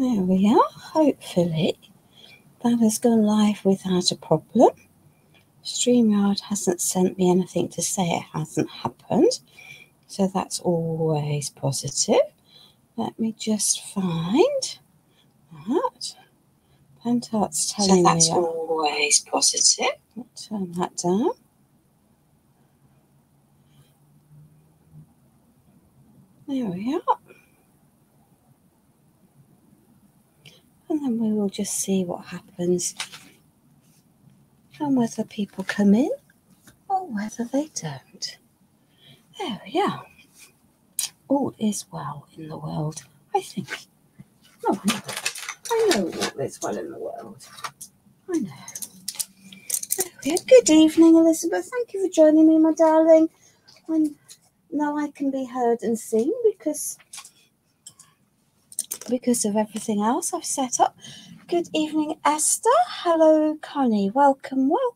There we are. Hopefully that has gone live without a problem. StreamYard hasn't sent me anything to say it hasn't happened, so that's always positive. Let me just find that. Pentart's telling me that's always positive. I'll turn that down. There we are. And then we will just see what happens and whether people come in or whether they don't. There we are. All is well in the world, I think. No, I know all is well in the world. I know. There we are. Good evening, Elizabeth. Thank you for joining me, my darling. Now I can be heard and seen because of everything else I've set up. Good evening, Esther. Hello, Connie. Welcome. We'll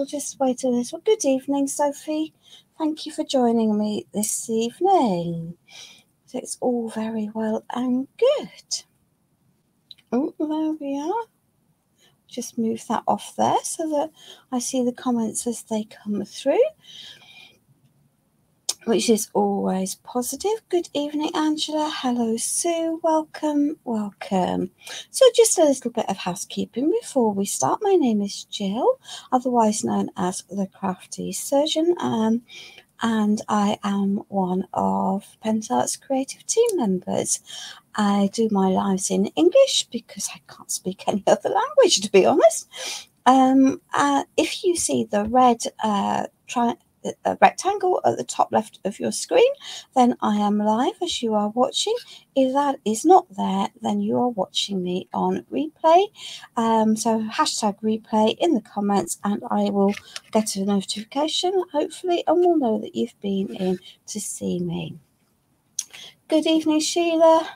just wait a little. Good evening, Sophie. Thank you for joining me this evening. So it's all very well and good. Oh, there we are. Just move that off there so that I see the comments as they come through, which is always positive. Good evening, Angela. Hello, Sue. Welcome. So just a little bit of housekeeping before we start. My name is Gill, otherwise known as the Crafty Surgeon, and I am one of Pentart's creative team members. I do my lives in English because I can't speak any other language, to be honest. If you see the red rectangle at the top left of your screen, then I am live as you are watching. If that is not there, then you are watching me on replay. So hashtag replay in the comments and I will get a notification, hopefully, and we'll know that you've been in to see me. Good evening, Sheila.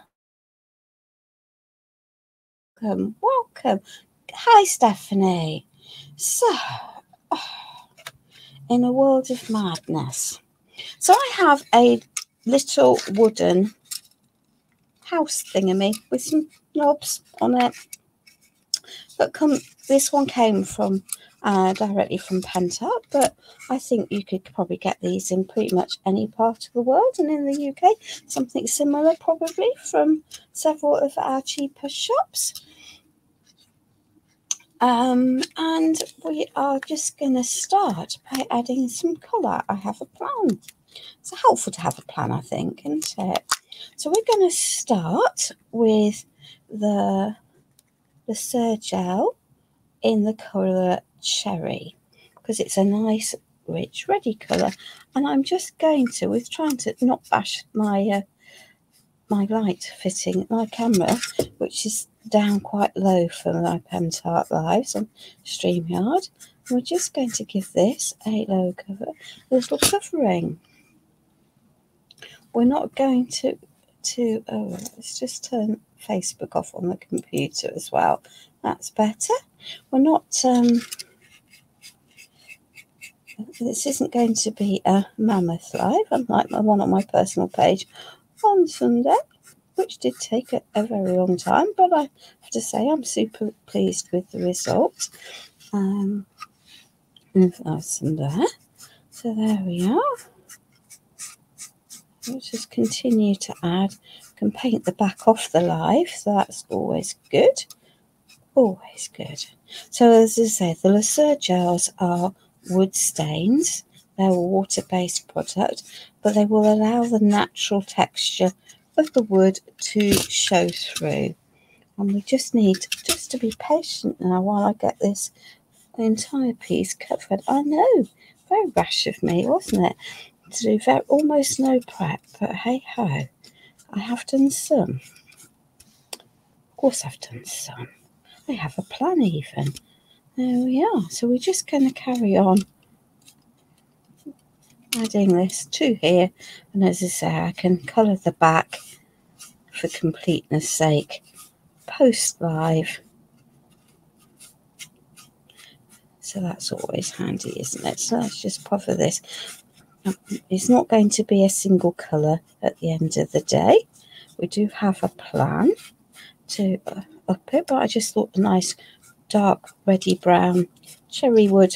Welcome. Hi, Stephanie. So, in a world of madness. So I have a little wooden house thingamy with some knobs on it. But this one came from directly from Pentart, but I think you could probably get these in pretty much any part of the world, and in the UK, something similar probably from several of our cheaper shops. And we are just going to start by adding some colour. I have a plan. It's helpful to have a plan, I think, isn't it? So we're going to start with the Surgel in the colour Cherry because it's a nice, rich, ready colour. And I'm just going to, with trying to not bash my my light fitting my camera, which is down quite low for my Pentart Lives on StreamYard. We're just going to give this a little covering. We're not going to let's just turn Facebook off on the computer as well. That's better. We're not this isn't going to be a mammoth live, unlike my one on my personal page on Sunday, which did take a very long time, but I have to say I'm super pleased with the results. Nice and there. So there we are. Let's just continue to add. Can paint the back off the live, so that's always good. Always good. So as I said, the Lesurr gels are wood stains. They're a water-based product, but they will allow the natural texture of the wood to show through. And we just need to be patient now while I get this entire piece covered. I know, very rash of me, wasn't it? To do almost no prep, but hey ho, I have done some. Of course I've done some. I have a plan even. There we are. So we're just going to carry on adding this to here, and as I say, I can colour the back for completeness sake post live, so that's always handy, isn't it? So let's just cover this. It's not going to be a single colour at the end of the day, we do have a plan to up it, but I just thought a nice dark reddy brown cherry wood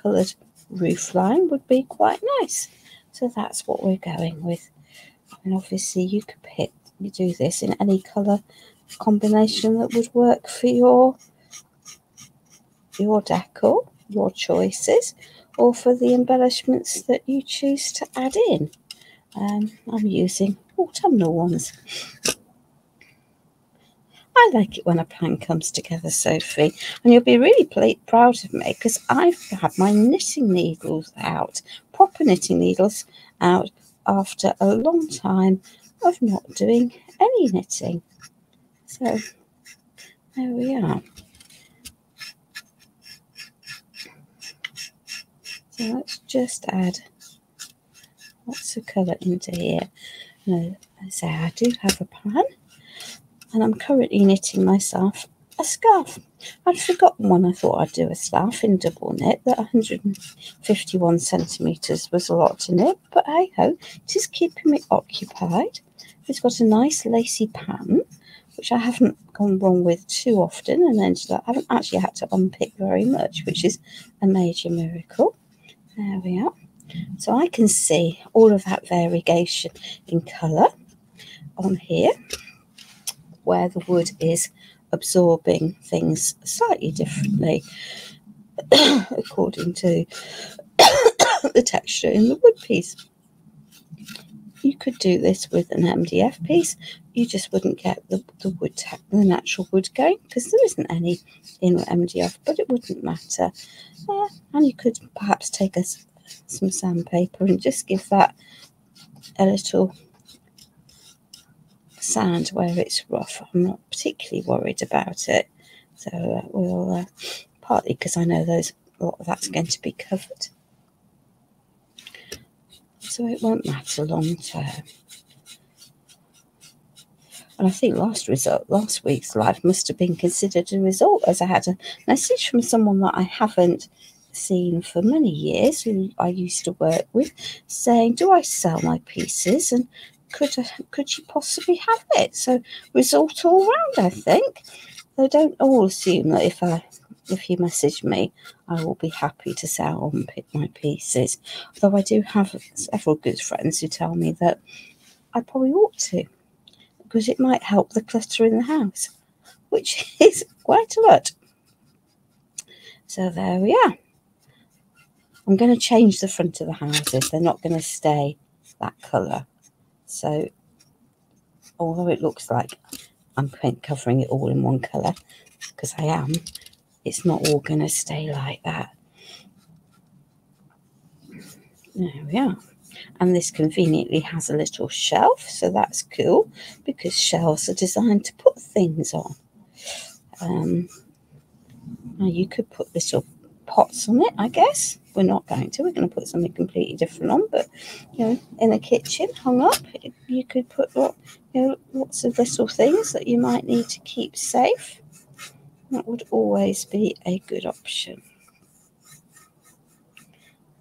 coloured roof line would be quite nice. So that's what we're going with. And obviously you could you do this in any colour combination that would work for your decor, your choices, or for the embellishments that you choose to add in. I'm using autumnal ones. I like it when a plan comes together, Sophie, and you'll be really proud of me because I've had my knitting needles out, proper knitting needles out, after a long time of not doing any knitting. So there we are. So let's just add lots of colour into here. Now, as I say, I do have a plan, and I'm currently knitting myself a scarf. I'd forgotten one. I thought I'd do a scarf in double knit. That 151 centimetres was a lot to knit, but hey ho, it is keeping me occupied. It's got a nice lacy pattern, which I haven't gone wrong with too often, and ended up, I haven't actually had to unpick very much, which is a major miracle. There we are. So I can see all of that variegation in colour on here, where the wood is absorbing things slightly differently according to the texture in the wood piece. You could do this with an MDF piece. You just wouldn't get the natural wood going because there isn't any in MDF, but it wouldn't matter. And you could perhaps take some sandpaper and just give that a little sand where it's rough. I'm not particularly worried about it. So we'll, partly because I know a lot of that's going to be covered. So it won't matter long term. And I think last week's live must have been considered a result, as I had a message from someone that I haven't seen for many years, who I used to work with, saying, do I sell my pieces, and could you possibly have it? So result all round, I think. They don't all assume that if you message me, I will be happy to sell or pick my pieces. Although I do have several good friends who tell me that I probably ought to, because it might help the clutter in the house, which is quite a lot. So there we are. I'm going to change the front of the houses. They're not going to stay that colour. So although it looks like I'm paint covering it all in one colour, because I am, it's not all going to stay like that. There we are. And this conveniently has a little shelf, so that's cool, because shelves are designed to put things on. Now you could put little pots on it, I guess. We're not going to. We're going to put something completely different on, but in the kitchen, hung up, you could put lots of little things that you might need to keep safe. That would always be a good option.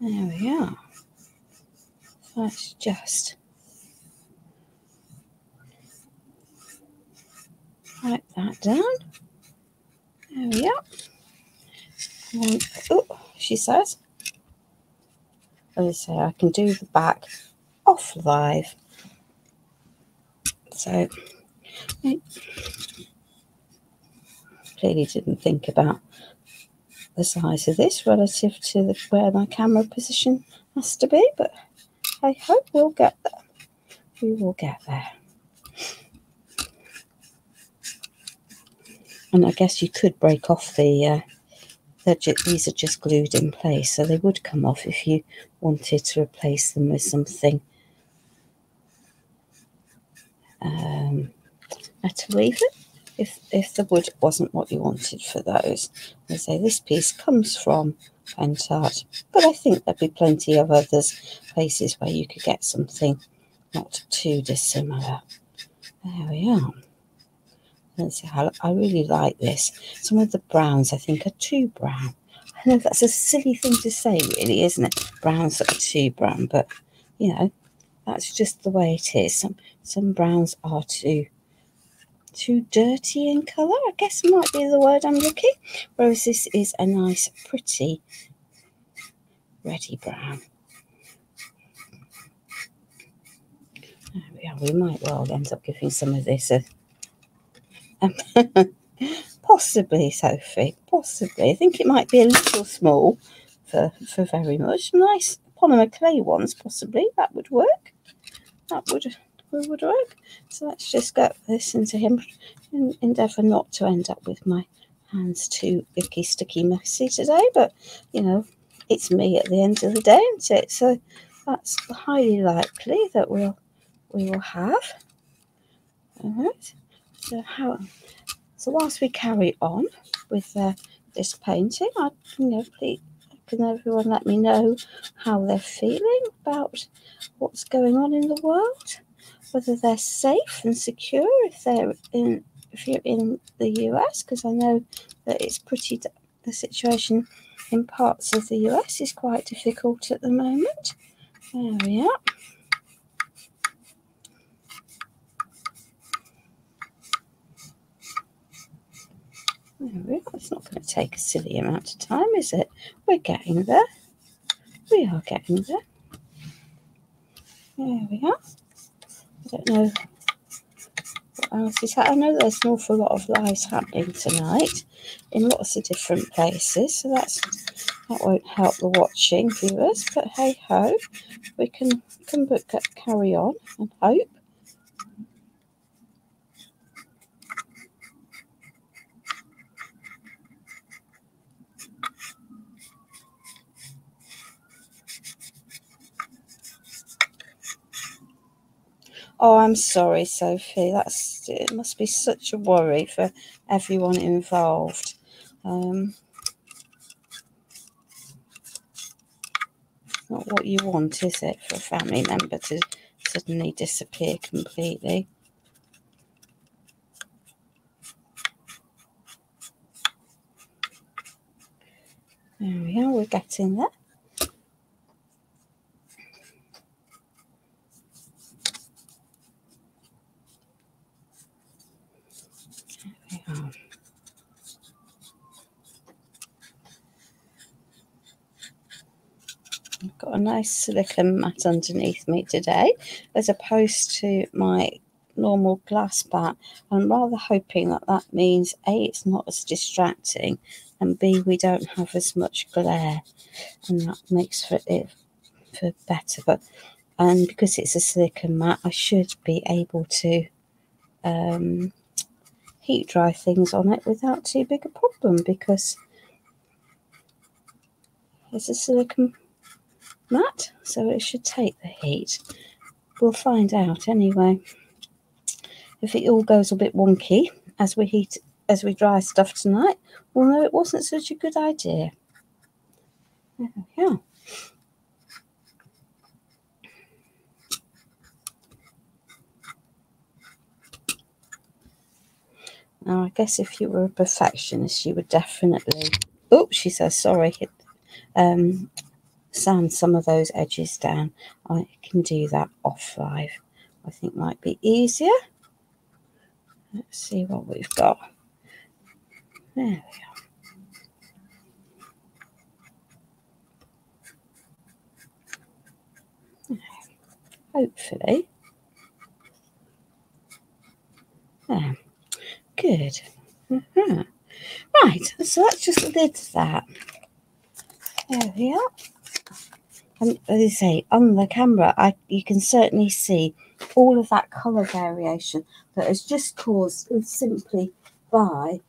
There we are. Let's just write that down. There we are. And then, she says, as I say, I can do the back off live. So I clearly didn't think about the size of this relative to where my camera position has to be, but I hope we'll get there. We will get there. And I guess you could break off these are just glued in place, so they would come off if you wanted to replace them with something metal even, if the wood wasn't what you wanted for those. I say this piece comes from Pentacolor, but I think there'd be plenty of places where you could get something not too dissimilar. There we are. Let's see how I really like this. Some of the browns I think are too brown. I know that's a silly thing to say, really, isn't it? Browns that are too brown, but that's just the way it is. Some browns are too dirty in colour, I guess might be the word I'm looking, whereas this is a nice, pretty, reddy brown. There we are. We might well end up giving some of this a possibly, Sophie, possibly. I think it might be a little small for very much. Nice polymer clay ones, possibly. That would work. That would work. So let's just get this into him and endeavour not to end up with my hands too icky, sticky, messy today. But, you know, it's me at the end of the day, isn't it? So that's highly likely that we will have. All right. So whilst we carry on with this painting, please, can everyone let me know how they're feeling about what's going on in the world, whether they're safe and secure if you're in the US, because I know that it's the situation in parts of the US is quite difficult at the moment. There we are. It's not going to take a silly amount of time, is it? We're getting there. We are getting there. There we are. I don't know what else is happening. I know there's an awful lot of lives happening tonight in lots of different places, so that won't help the watching viewers. But hey ho, we can carry on and hope. Oh, I'm sorry, Sophie. It must be such a worry for everyone involved. Not what you want, is it, for a family member to suddenly disappear completely? There we are. We're getting there. There we are. I've got a nice silicone mat underneath me today, as opposed to my normal glass mat. I'm rather hoping that means A, it's not as distracting, and B, we don't have as much glare, and that makes for better. And because it's a silicone mat, I should be able to heat dry things on it without too big a problem, because it's a silicone mat, so it should take the heat. We'll find out anyway. If it all goes a bit wonky as we dry stuff tonight, we'll know it wasn't such a good idea. There we are. Now, I guess if you were a perfectionist, you would definitely, she says, sorry, sand some of those edges down. I can do that off live. I think might be easier. Let's see what we've got. There we are. Hopefully. There. Good. Right, so let's just lid that. There we are. And as I say, on the camera, you can certainly see all of that colour variation that is just caused simply by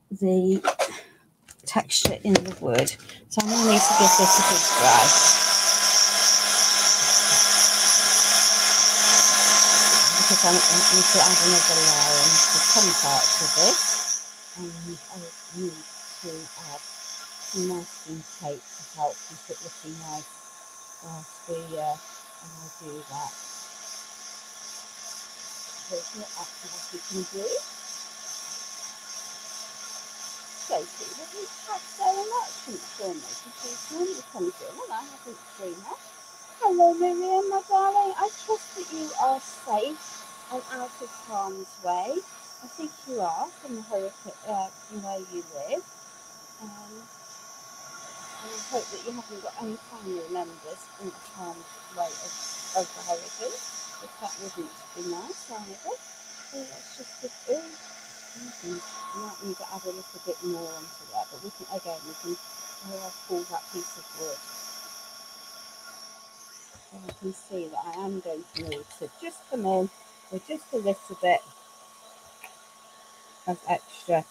the texture in the wood. So I'm going to need to give this a good dry. Because I need to add another layer on to some parts of this. And I need to add some masking tape to help keep it looking nice whilst I do that. There's not actually what you can do. Sophie, have you had so much for me? Because you normally come doing, and I haven't seen that. Hello, Miriam, my darling. I trust that you are safe and out of harm's way. I think you are from the hurricane, from where you live. And I hope that you haven't got any family members in harm's way of the hurricane, if that wouldn't be nice either. So let's just put in. You might need to add a little bit more onto there, but we can pull that piece of wood. So I can see that I am going to need to just come in with just a little bit of extra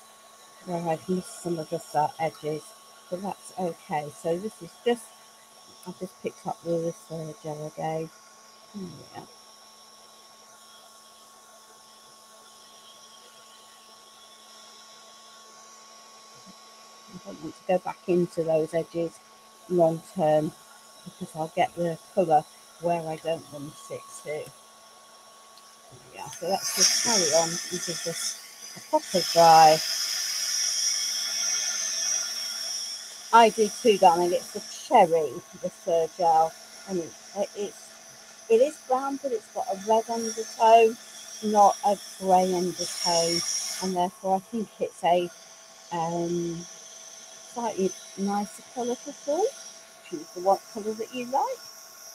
where I've missed some of the edges, but that's okay. So this is just, I've just picked up the gel again. Yeah. I don't want to go back into those edges long term because I'll get the colour where I don't want it to. Yeah, so let's just carry on and give this a proper dry. I do too, darling. It's the cherry, the fur gel. I mean, it is brown, but it's got a red undertone, not a grey undertone, and therefore I think it's a slightly nicer colour for fall. Choose the what colour that you like.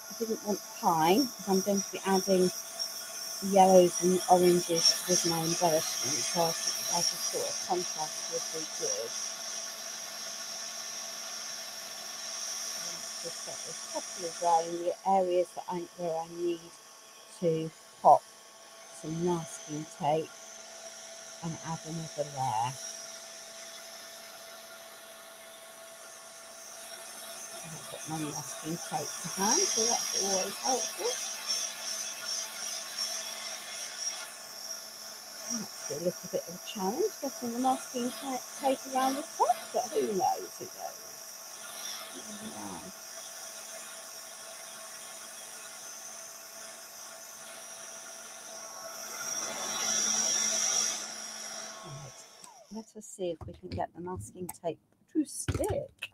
I didn't want pine because I'm going to be adding yellows and oranges with my embellishment, so I just thought a contrast would be good. Just get this properly dry in the areas where I need to pop some masking tape and add another layer. I've got my masking tape to hand, so that's always helpful. That's a little bit of a challenge getting the masking tape around the top, but who knows, who knows. Yeah. Right. Let us see if we can get the masking tape to stick.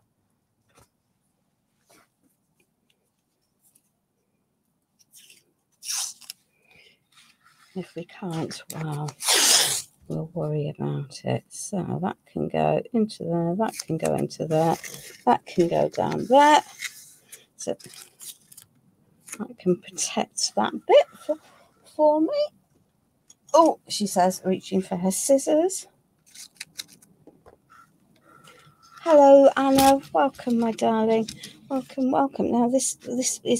If we can't, well, we'll worry about it. So that can go into there, that can go into there, that can go down there. So I can protect that bit for me. Oh, she says, reaching for her scissors. Hello, Anna. Welcome, my darling. Welcome, welcome. Now, this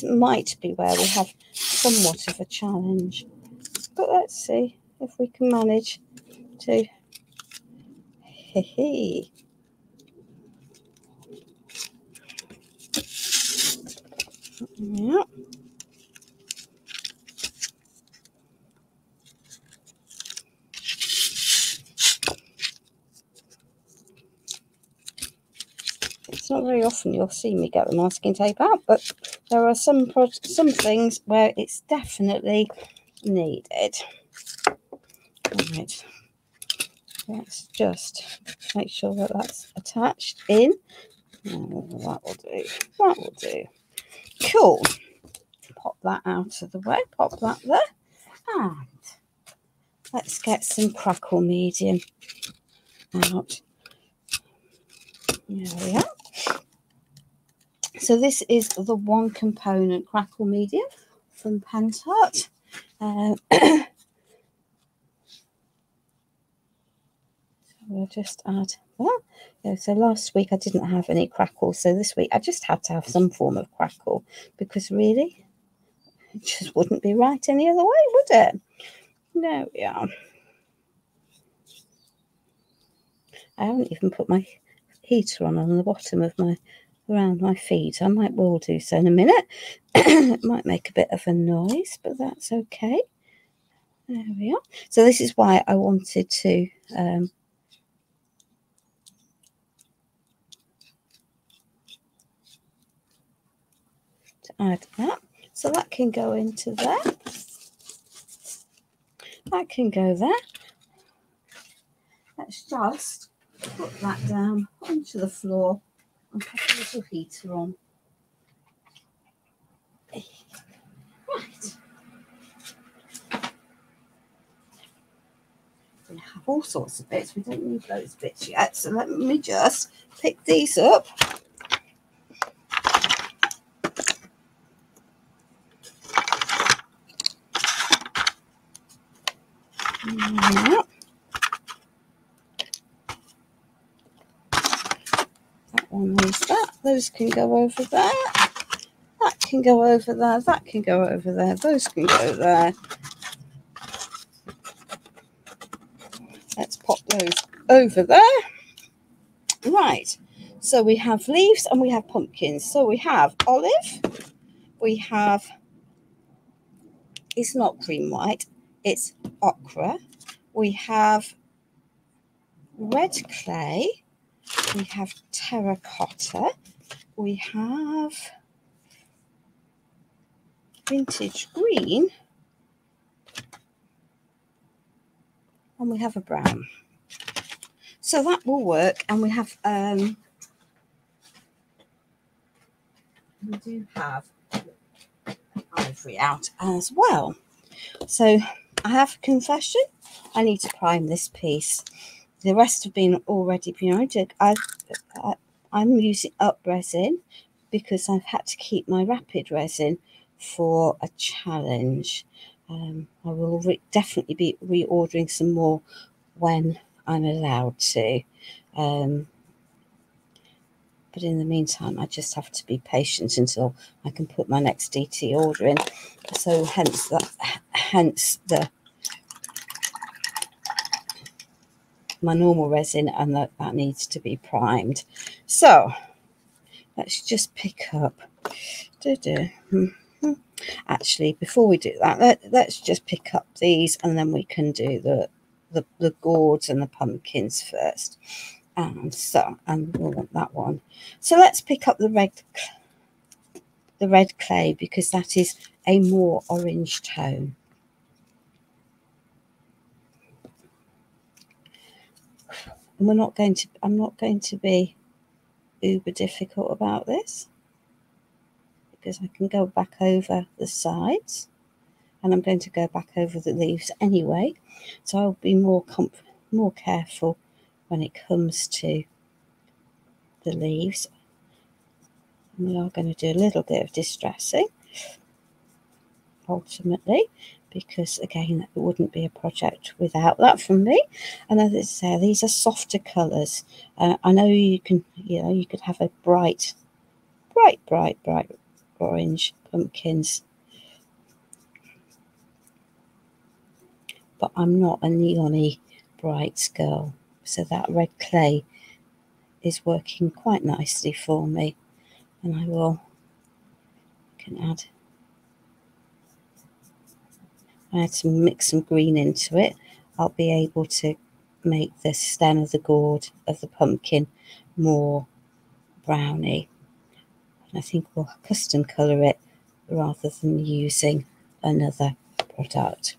might be where we have somewhat of a challenge. But let's see if we can manage to. Hee. Yeah. It's not very often you'll see me get the masking tape out, but there are some things where it's definitely needed. Right. Let's just make sure that that's attached in. Oh, that will do. That will do. Cool. Pop that out of the way. Pop that there. And let's get some crackle medium out. There we are. So this is the one component crackle medium from Pentacolor. So we'll just add that. Yeah, so last week I didn't have any crackle, so this week I just had to have some form of crackle because really it just wouldn't be right any other way, would it? There we are. I haven't even put my heater on the bottom of around my feet. I might well do so in a minute. It might make a bit of a noise, but that's okay. There we are. So this is why I wanted to add that. So that can go into there. That can go there. Let's just put that down onto the floor and put a little heater on. Right. We have all sorts of bits. We don't need those bits yet. So let me just pick these up. Yeah. That one needs that. Those can go over there. That can go over there. That can go over there. Those can go there. Let's pop those over there. Right. So we have leaves and we have pumpkins. So we have olive. We have, it's not cream white, it's ochre. We have red clay. We have terracotta. We have vintage green. And we have a brown. So that will work. And we have, we do have ivory out as well. So I have a confession. I need to prime this piece. The rest have been already primed. I'm using up resin because I've had to keep my rapid resin for a challenge. I will definitely be reordering some more when I'm allowed to. But in the meantime, I just have to be patient until I can put my next DT order in. So hence my normal resin, and that needs to be primed. So let's just pick up. Actually, before we do that, let's just pick up these, and then we can do the gourds and the pumpkins first. And we'll want that one. So let's pick up the red clay, because that is a more orange tone. And I'm not going to be uber difficult about this, because I can go back over the sides, and I'm going to go back over the leaves anyway. So I'll be more careful when it comes to the leaves. And we are going to do a little bit of distressing ultimately, because again, it wouldn't be a project without that from me. And as I say, these are softer colours. I know you could have a bright orange pumpkins, but I'm not a neon-y bright girl, so that red clay is working quite nicely for me. And I can add some, mix some green into it. I'll be able to make the stem of the gourd of the pumpkin more browny. And I think we'll custom colour it rather than using another product.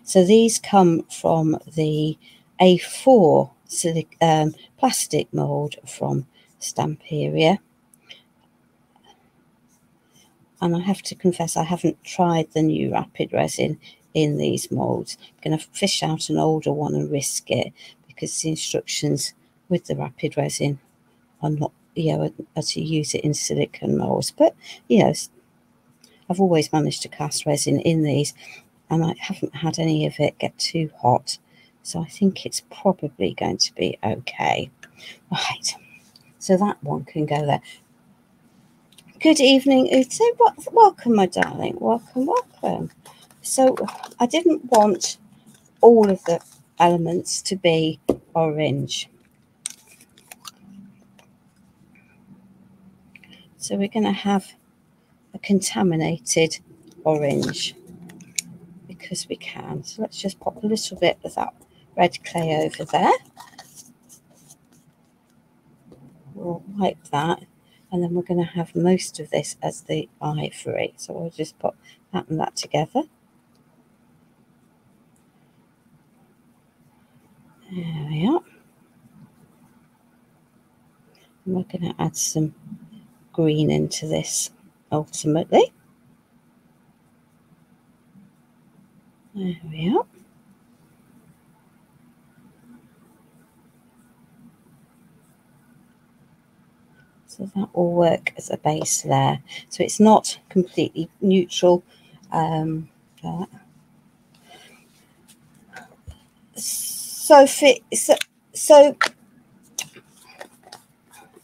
So these come from the A4 plastic mould from Stamperia. And I have to confess, I haven't tried the new rapid resin in these moulds. I'm going to fish out an older one and risk it, because the instructions with the rapid resin are not, are to use it in silicone moulds. But, I've always managed to cast resin in these, and I haven't had any of it get too hot. So I think it's probably going to be okay. Right, so that one can go there. Good evening, Őszi. Welcome, my darling. Welcome. So I didn't want all of the elements to be orange. So we're going to have a contaminated orange, because we can. So let's just pop a little bit of that red clay over there. We'll wipe that, and then we're going to have most of this as the ivory. So we'll just put that and that together. There we are. And we're going to add some green into this ultimately. There we are. So that will work as a base layer. So it's not completely neutral. So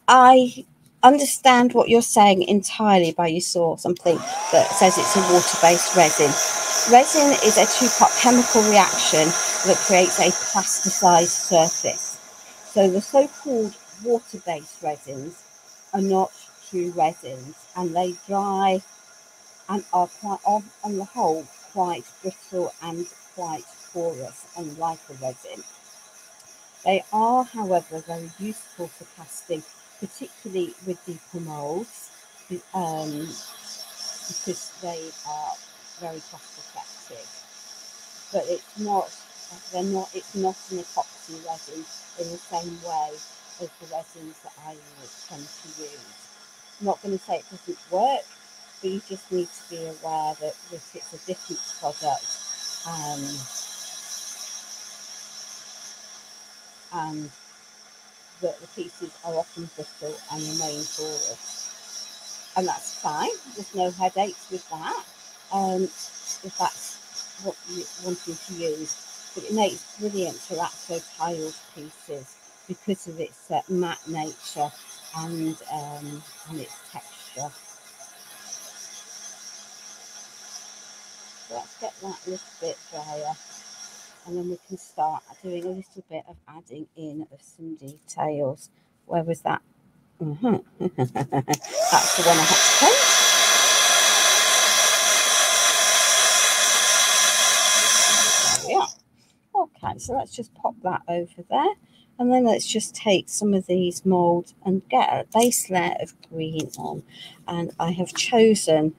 I understand what you're saying entirely by you saw something that says it's a water-based resin. Resin is a two-part chemical reaction that creates a plasticized surface. So the so-called water-based resins are not true resins, and they dry and are quite, on the whole, quite brittle and quite porous, unlike a resin. They are, however, very useful for casting, particularly with deeper moulds, because they are very cost effective. But it's not an epoxy resin in the same way as the resins that I tend to use. I'm not going to say it doesn't work, but you just need to be aware that it's a different product, and that the pieces are often brittle and remain porous. And that's fine, there's no headaches with that, if that's what you're wanting to use. But it makes brilliant terrazzo tiled pieces because of its matte nature and its texture. So let's get that a little bit drier, and then we can start doing a little bit of adding in of some details. Where was that? That's the one I had to paint. There we are. Okay, so let's just pop that over there. And then let's just take some of these moulds and get a base layer of green on. And I have chosen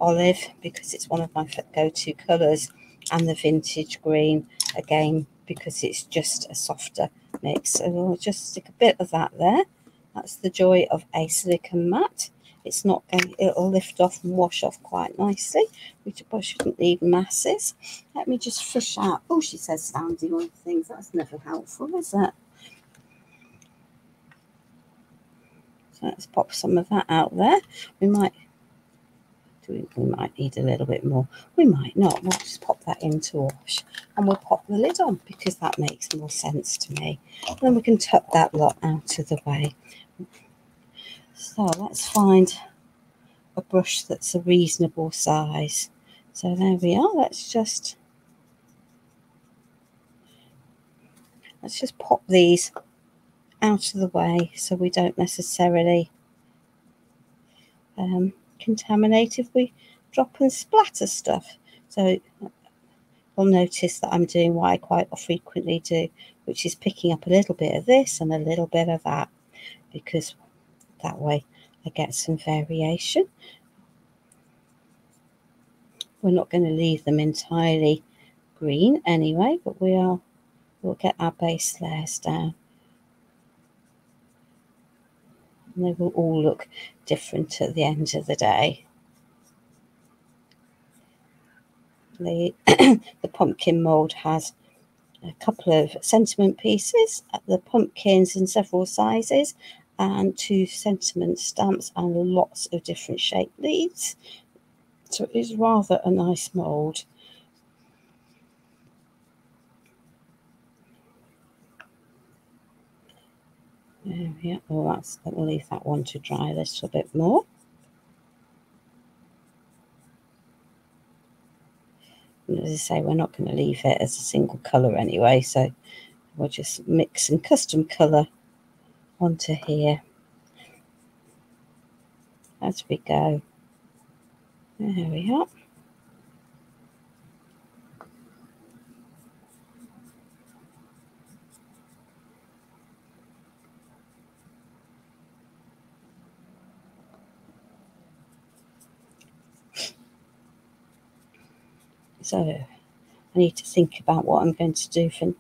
olive because it's one of my go-to colours, and the vintage green, again, because it's just a softer mix. So we'll just stick a bit of that there. That's the joy of a silicone matte. It's not going, it'll lift off and wash off quite nicely. We shouldn't leave masses. Let me just fish out. Oh, she says standing on things. That's never helpful, is it? So let's pop some of that out there. We might need a little bit more. We might not. We'll just pop that into wash, and we'll pop the lid on because that makes more sense to me. And then we can tuck that lot out of the way. So let's find a brush that's a reasonable size. So there we are. Let's just pop these out of the way so we don't necessarily contaminate if we drop and splatter stuff. So you'll notice that I'm doing what I quite frequently do, which is picking up a little bit of this and a little bit of that, because that way I get some variation. We're not going to leave them entirely green anyway, but we'll get our base layers down. And they will all look different at the end of the day. The pumpkin mould has a couple of sentiment pieces, the pumpkins in several sizes, and 2 sentiment stamps and lots of different shaped leaves. So it is rather a nice mould. There we are. Oh, we'll leave that one to dry a little bit more. And as I say, we're not going to leave it as a single colour anyway, so we'll just mix and custom colour onto here as we go. There we are. So I need to think about what I'm going to do for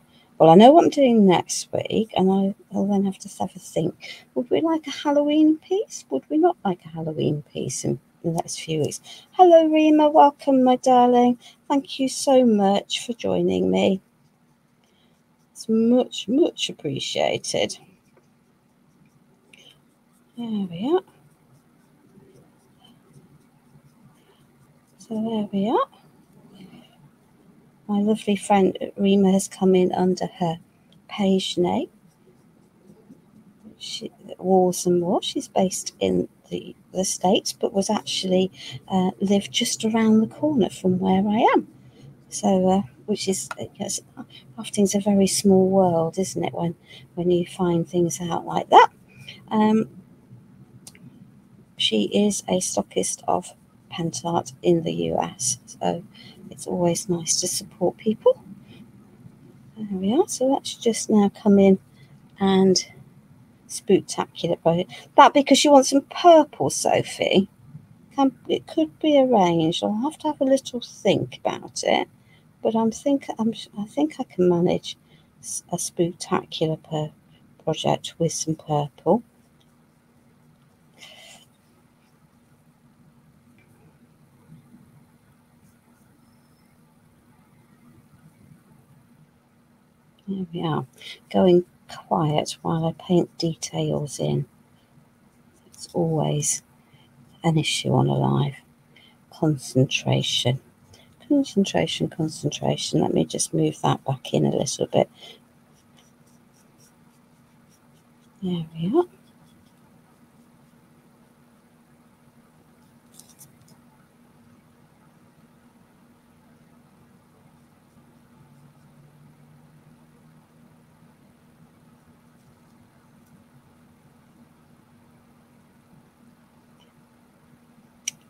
Well, I know what I'm doing next week, and I'll then have to have a think. Would we like a Halloween piece? Would we not like a Halloween piece in the next few weeks? Hello, Rima. Welcome, my darling. Thank you so much for joining me. It's much, much appreciated. There we are. So there we are. My lovely friend Rima has come in under her page name. Walls and More. She's based in the States, but was actually lived just around the corner from where I am. So, which is, yes, crafting's a very small world, isn't it? When you find things out like that. She is a stockist of Pentart in the US, so it's always nice to support people. There we are. So let's just now come in and spooktacular project. That because you want some purple, Sophie. It could be arranged. I'll have to have a little think about it, but I think I can manage a spooktacular project with some purple. There we are. Going quiet while I paint details in. It's always an issue on a live. Concentration. Concentration. Let me just move that back in a little bit. There we are.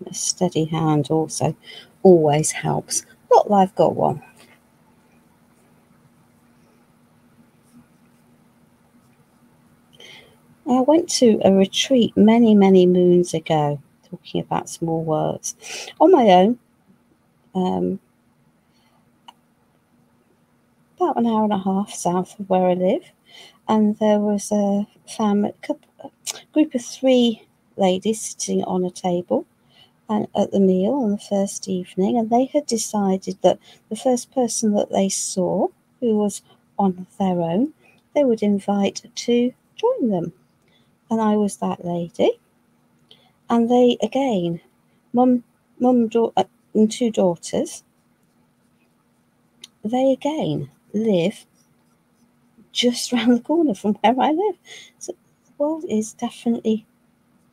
A steady hand also always helps. Look, I've got one. I went to a retreat many moons ago, talking about small worlds, on my own. About an hour and a half south of where I live, and there was a group of 3 ladies sitting on a table and at the meal on the first evening, and they had decided that the first person that they saw who was on their own, they would invite to join them. And I was that lady. And they, again, mum, and 2 daughters, they again live just round the corner from where I live. So the world is definitely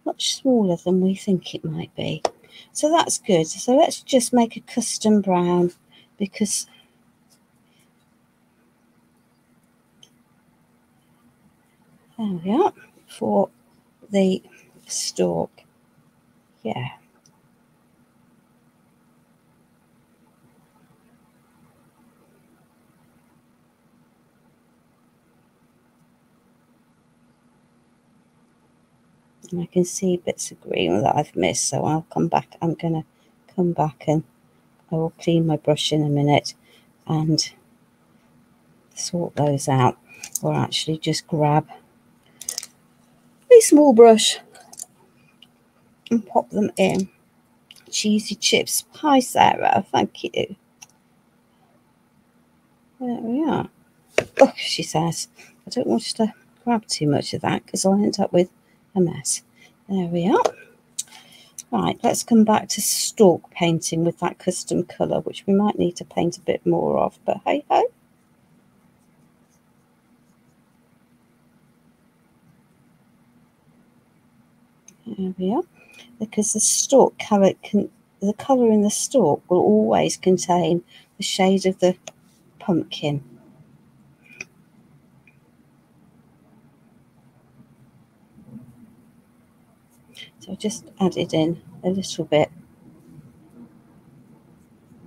much smaller than we think it might be. So that's good. So let's just make a custom brown, because there we are for the stalk. Yeah. And I can see bits of green that I've missed, so I'll come back. I'm going to come back and I will clean my brush in a minute and sort those out, or actually just grab a small brush and pop them in. Cheesy chips. Hi, Sarah. Thank you. There we are. Oh, she says, I don't want to grab too much of that because I'll end up with a mess. There we are. Right, let's come back to stalk painting with that custom colour, which we might need to paint a bit more of, but hey ho. There we are. Because the stalk colour the colour in the stalk will always contain the shade of the pumpkin. So I just added in a little bit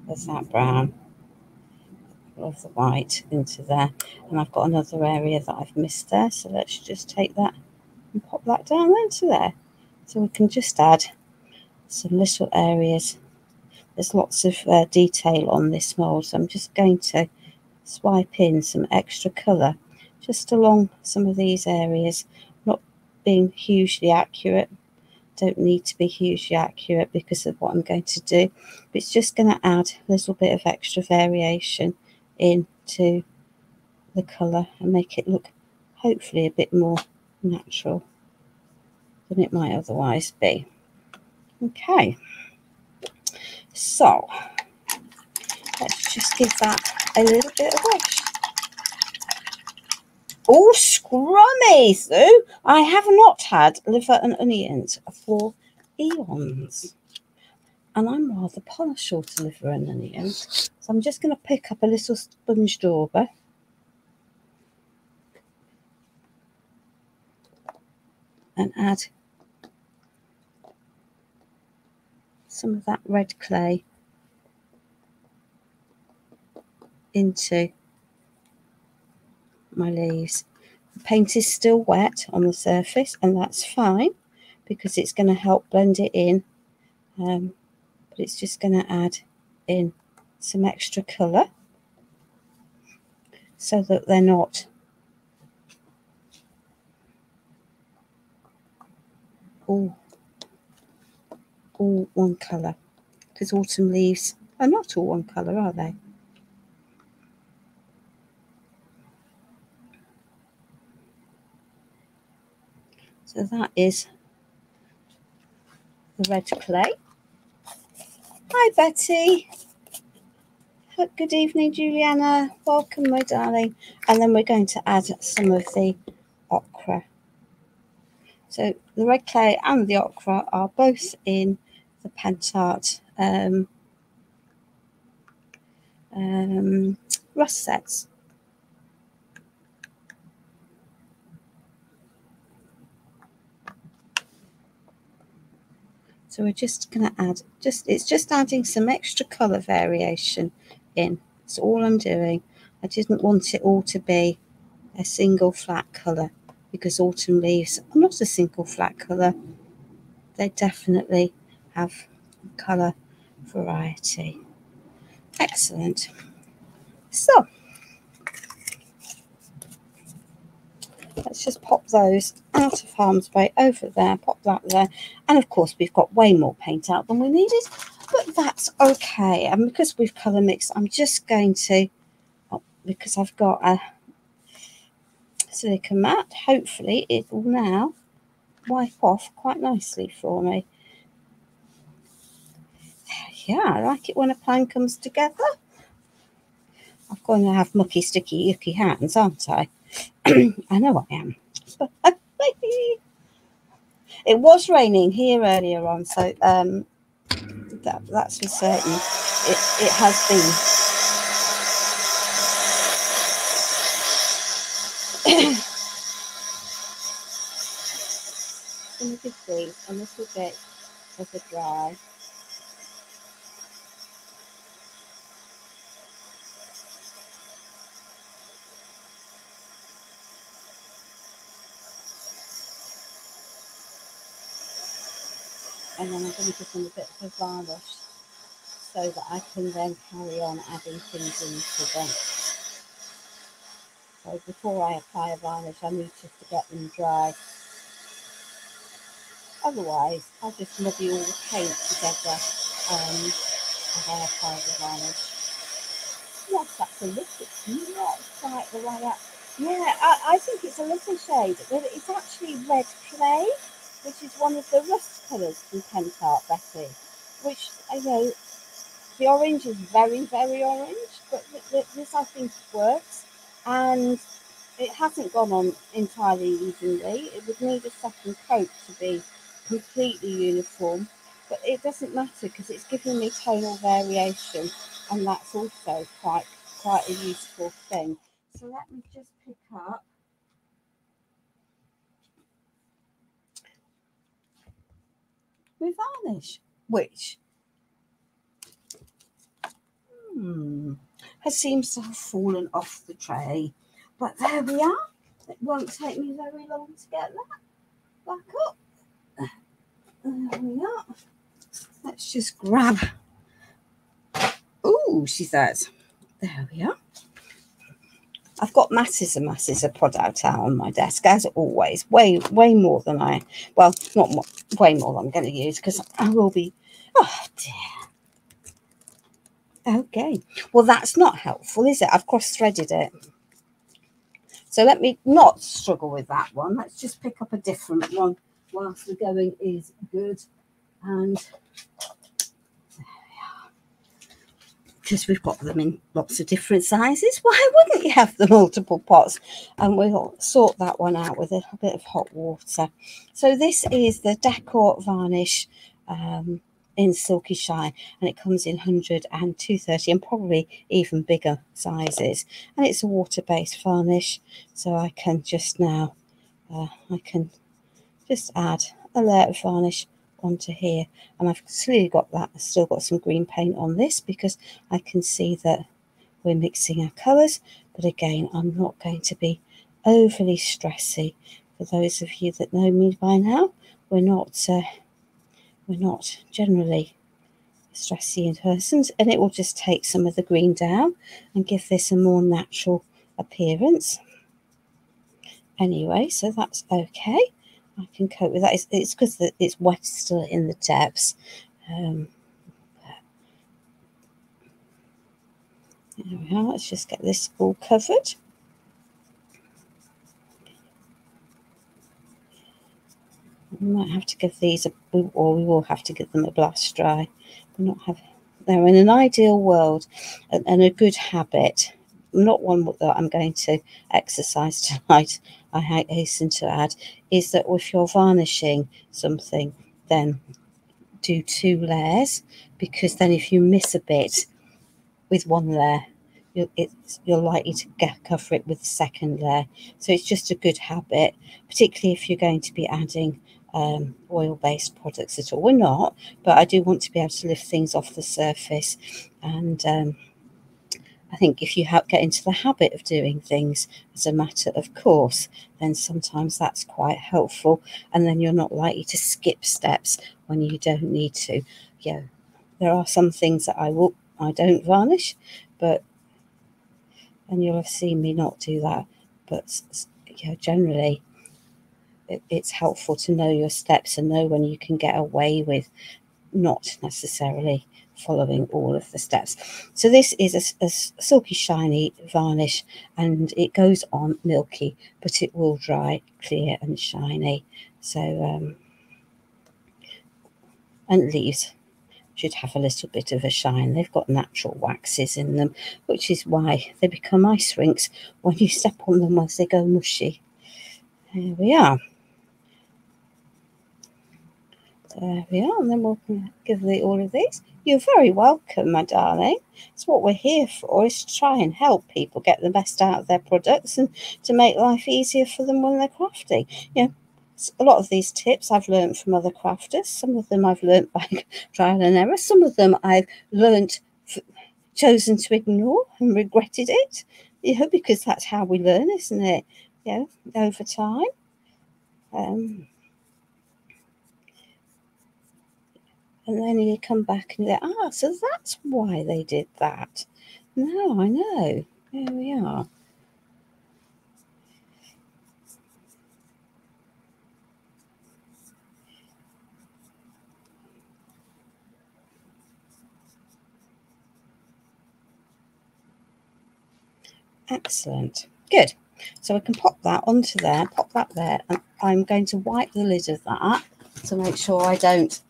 of that brown, of the white into there, and I've got another area that I've missed there, so let's just take that and pop that down into there. So we can just add some little areas. There's lots of detail on this mould, so I'm just going to swipe in some extra colour just along some of these areas, not being hugely accurate. Don't need to be hugely accurate because of what I'm going to do, but it's just going to add a little bit of extra variation into the colour and make it look hopefully a bit more natural than it might otherwise be. Okay, so let's just give that a little bit of edge. Oh, scrummy, Sue! I have not had liver and onions for eons, and I'm rather partial to liver and onions. So I'm just going to pick up a little sponge dauber and add some of that red clay into my leaves. The paint is still wet on the surface, and that's fine because it's going to help blend it in, but it's just going to add in some extra colour so that they're not all one colour, because autumn leaves are not all one colour, are they? So that is the red clay. Hi Betty. Good evening, Juliana. Welcome, my darling. And then we're going to add some of the ochre. So the red clay and the ochre are both in the Pentart rust sets. So we're just going to add, it's just adding some extra colour variation in. That's all I'm doing. I didn't want it all to be a single flat colour, because autumn leaves are not a single flat colour. They definitely have colour variety. Excellent. So let's just pop those out of harm's way over there, pop that there. And of course, we've got way more paint out than we needed, but that's okay. And because we've colour mixed, I'm just going to, because I've got a silicone mat, hopefully it will now wipe off quite nicely for me. Yeah, I like it when a plan comes together. I'm going to have mucky, sticky, yucky hands, aren't I? I know I am. It was raining here earlier on, so that's for certain. It has been. I'm going to give these a little bit of a dry. And then I'm going to give them a bit of a varnish so that I can then carry on adding things into them. So before I apply a varnish, I need just to get them dry. Otherwise, I'll just muddy all the paint together as I apply the varnish. Yes, that's a look. It's not quite the right. Yeah, I think it's a little shade. It's actually red clay, which is one of the rust colours from Pentart, Betty. Which, you know, the orange is very, very orange, but this I think works. And it hasn't gone on entirely evenly. It would need a second coat to be completely uniform, but it doesn't matter because it's giving me tonal variation, and that's also quite a useful thing. So let me just pick up my varnish, which seems to have fallen off the tray, but there we are. It won't take me very long to get that back up. There we are. Let's just grab. Oh, she says. There we are. I've got masses and masses of product out on my desk, as always. Way more than well, not more, way more than I'm going to use, because I will be, oh dear. Okay, well, that's not helpful, is it? I've cross-threaded it. So let me not struggle with that one. Let's just pick up a different one whilst the going is good. And because we've got them in lots of different sizes, why wouldn't you have the multiple pots? And we'll sort that one out with a bit of hot water. So this is the Decor varnish in Silky Shine, and it comes in 100 and 230 and probably even bigger sizes, and it's a water-based varnish. So I can just now add a layer of varnish onto here, and I've still got some green paint on this because I can see that we're mixing our colours, but again, I'm not going to be overly stressy. For those of you that know me by now, we're not generally stressy persons, and it will just take some of the green down and give this a more natural appearance. Anyway, so that's okay. I can cope with that. It's because it's wet still in the depths. There we are. Let's just get this all covered. We might have to give these we will have to give them a blast dry. They're in an ideal world and a good habit. Not one that I'm going to exercise tonight, I hasten to add, is that if you're varnishing something, then do 2 layers, because then if you miss a bit with 1 layer, you're likely to cover it with the second layer. So it's just a good habit, particularly if you're going to be adding oil-based products at all. We're not, but I do want to be able to lift things off the surface, and I think if you get into the habit of doing things as a matter of course, then sometimes that's quite helpful, and then you're not likely to skip steps when you don't need to. Yeah, there are some things that I don't varnish, and you'll have seen me not do that. But generally, it's helpful to know your steps and know when you can get away with not necessarily following all of the steps. So this is a silky shiny varnish, and it goes on milky, but it will dry clear and shiny. So and leaves should have a little bit of a shine. They've got natural waxes in them, which is why they become ice rinks when you step on them as they go mushy. There we are. There we are, and then we'll give all of these. You're very welcome, my darling. It's what we're here for, is to try and help people get the best out of their products and to make life easier for them when they're crafting. A lot of these tips I've learned from other crafters. Some of them I've learned by trial and error. Some of them I've learned, chosen to ignore and regretted it, because that's how we learn, isn't it? Over time. And then you come back and you go, so that's why they did that. No, I know. There we are. Excellent. Good. So I can pop that onto there, pop that there, and I'm going to wipe the lid of that to make sure I don't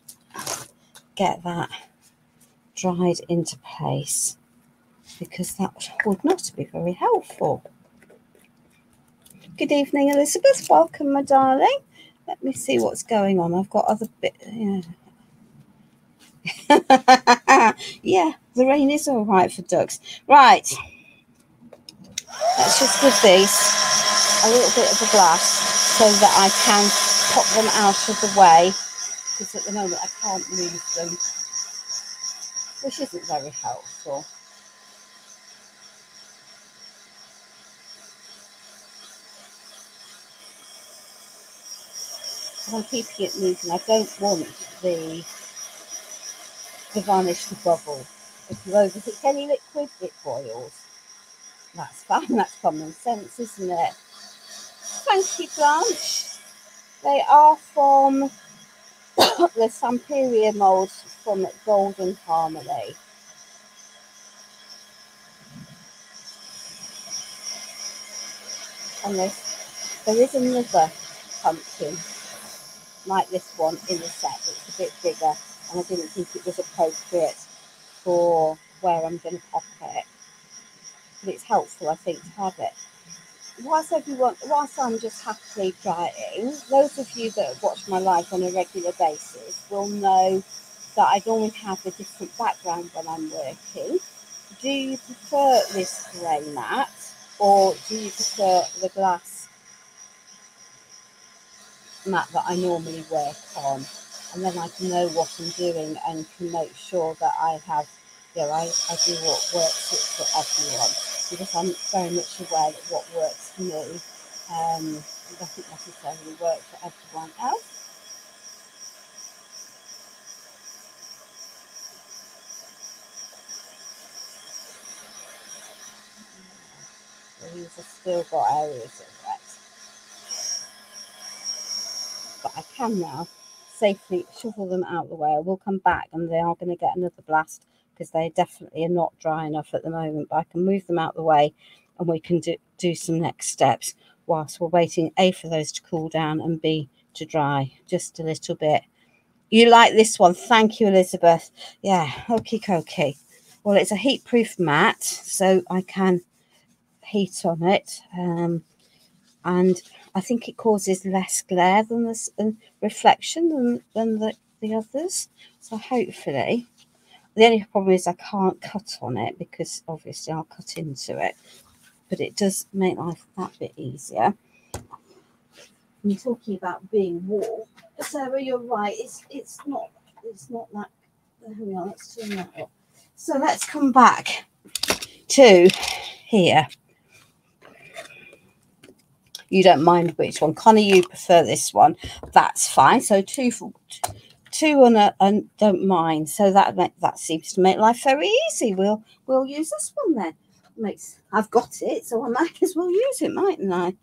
get that dried into place, because that would not be very helpful. Good evening, Elizabeth. Welcome, my darling. Let me see what's going on. I've got other bits. Yeah, the rain is all right for ducks. Right. Let's just give these a little bit of a blast so that I can pop them out of the way, because at the moment I can't move them, which isn't very helpful. I'm keeping it moving. I don't want the varnish to bubble. If you overheat any liquid, it boils. That's fine. That's common sense, isn't it? Thank you, Blanche. They are from the Samperia molds from Golden Harmony. And there is another pumpkin like this one in the set. It's a bit bigger, and I didn't think it was appropriate for where I'm going to pop it. But it's helpful, I think, to have it. Whilst I'm just happily drying, those of you that watch my live on a regular basis will know that I normally have a different background when I'm working. Do you prefer this grey mat, or do you prefer the glass mat that I normally work on? And then I can know what I'm doing and can make sure that I have, I do what works for everyone, because I'm very much aware that what works for me doesn't necessarily work for everyone else. So these have still got areas of wet. But I can now safely shovel them out the way. I will come back and they are going to get another blast because they definitely are not dry enough at the moment. But I can move them out the way and we can do some next steps whilst we're waiting, A, for those to cool down, and B, to dry just a little bit. You like this one? Thank you, Elizabeth. Yeah, okie. Well, it's a heat-proof mat, so I can heat on it. And I think it causes less glare than this reflection than the others. So hopefully, the only problem is I can't cut on it because obviously I'll cut into it. But it does make life that bit easier. I'm talking about being warm. Sarah, you're right. It's not that. Here we are. Let's turn that up. So let's come back to here. You don't mind which one, Connie? You prefer this one. That's fine. So two and don't mind. So that seems to make life very easy. We'll use this one then. I've got it, so I might as well use it, mightn't I?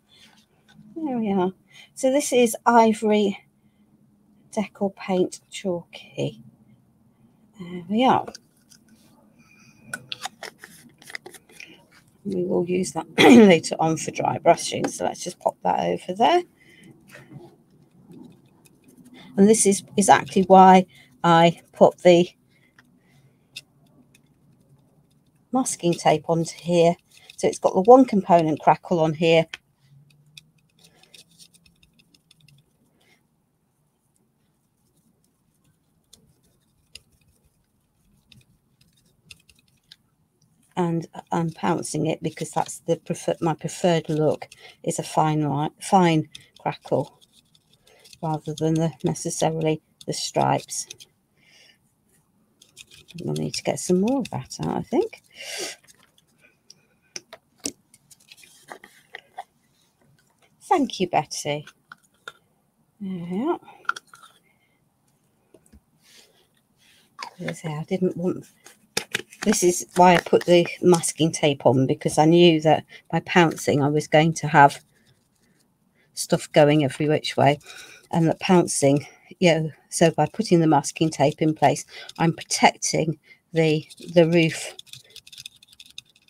There we are. So this is Ivory Decor Paint Chalky. There we are. We will use that later on for dry brushing. So let's just pop that over there. And this is exactly why I put the masking tape onto here. So it's got the one component crackle on here. And I'm pouncing it because that's my preferred look, is a fine crackle rather than necessarily the stripes. We'll need to get some more of that out, I think. Thank you, Betty. Yeah. I didn't want. This is why I put the masking tape on, because I knew that by pouncing I was going to have stuff going every which way, and that pouncing, so by putting the masking tape in place, I'm protecting the roof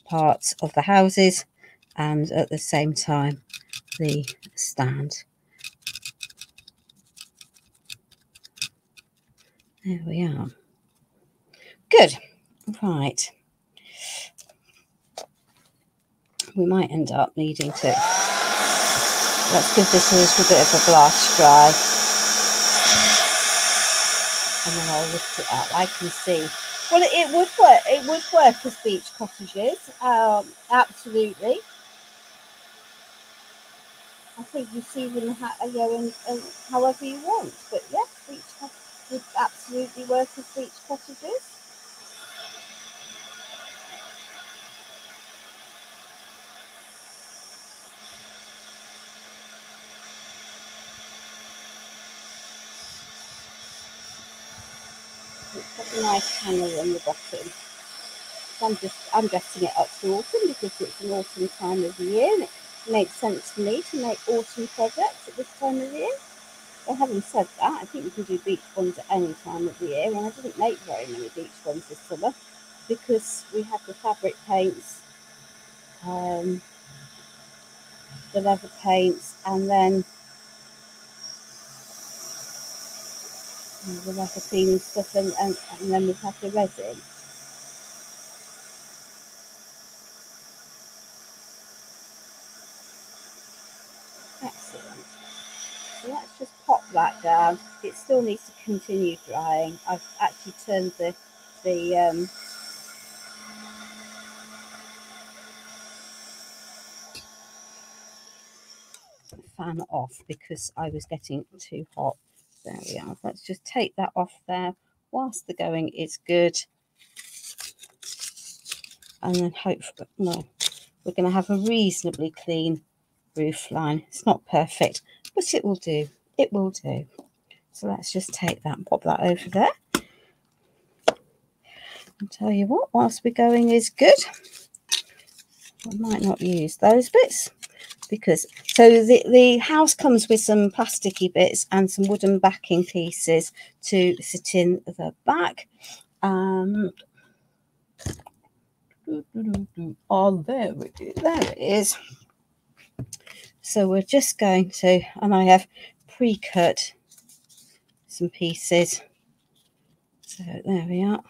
parts of the houses and at the same time the stand. There we are. Good. Right. We might end up needing to. Let's give this a little bit of a blast dry. And then I'll lift it up. I can see. Well, it would work. It would work as beach cottages. Absolutely. I think you see them however you want. But yes, beach cottages would absolutely work as beach cottages. It's got a nice panel on the bottom. I'm dressing it up for autumn because it's an autumn time of the year, and it makes sense for me to make autumn projects at this time of the year. But having said that, I think you can do beach ones at any time of the year, and I didn't make very many beach ones this summer because we had the fabric paints, the leather paints, and then the leather cleaning stuff, and then we've had the resin. Excellent. So let's just pop that down. It still needs to continue drying. I've actually turned the fan off because I was getting too hot. There we are. Let's just take that off there whilst the going is good, and then hopefully, no, we're going to have a reasonably clean roof line. It's not perfect, but it will do. It will do. So let's just take that and pop that over there. I'll tell you what, whilst we're going is good. I might not use those bits because so the house comes with some plasticky bits and some wooden backing pieces to sit in the back. Oh, there it is. So we're just going to, and I have pre-cut some pieces. So there we are.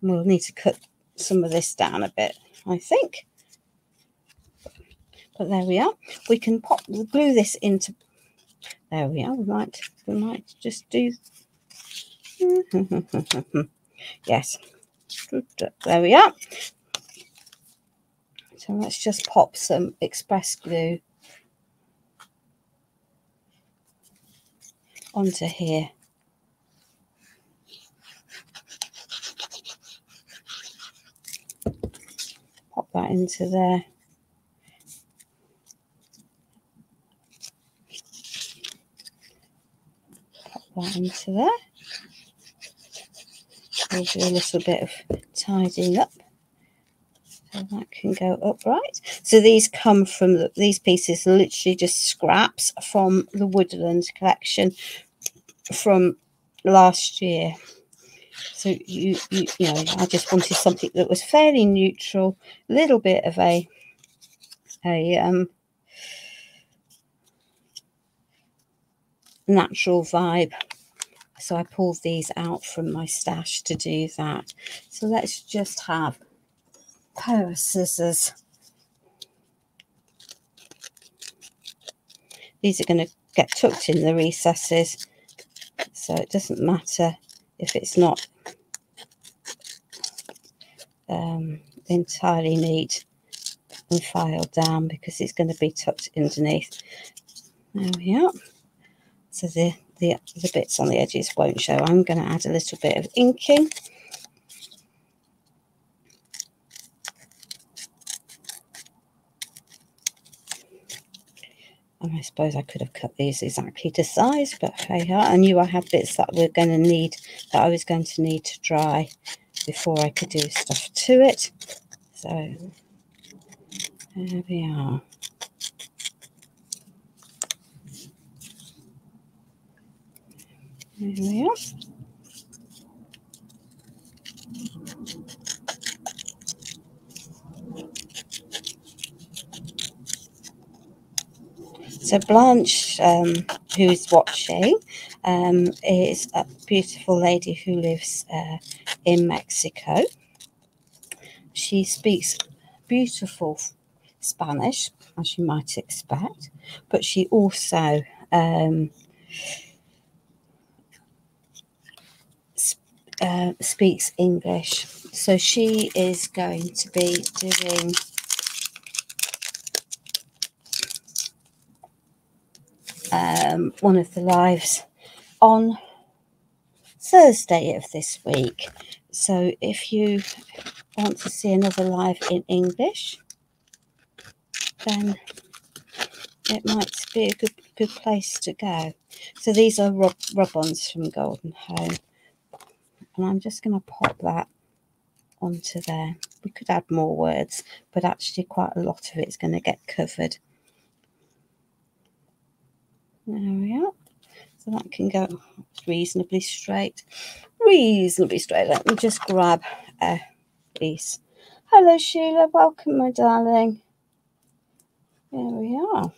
We'll need to cut some of this down a bit, I think. But there we are. We can glue this into. There we are. We might just do. Yes. There we are. So let's just pop some express glue onto here. Pop that into there. Pop that into there. We'll do a little bit of tidying up. So that can go upright. So these come from these pieces are literally just scraps from the Woodland collection from last year. So you know, I just wanted something that was fairly neutral, a little bit of a natural vibe. So I pulled these out from my stash to do that. So let's just have a pair of scissors. These are going to get tucked in the recesses, so it doesn't matter if it's not entirely neat and filed down because it's going to be tucked underneath. There we are. So the bits on the edges won't show. I'm going to add a little bit of inking. And I suppose I could have cut these exactly to size, but hey, I knew I had bits that I was going to need to dry before I could do stuff to it. So there we are. There we are. So Blanche, who's watching, is a beautiful lady who lives in Mexico. She speaks beautiful Spanish, as you might expect, but she also speaks English. So she is going to be doing one of the lives on Thursday of this week. So if you want to see another live in English, then it might be a good place to go. So these are rub-ons from Golden Home, and I'm just going to pop that onto there. We could add more words, but actually quite a lot of it's going to get covered. There we are. So that can go reasonably straight. Reasonably straight. Let me just grab a piece. Hello, Sheila. Welcome, my darling. There we are.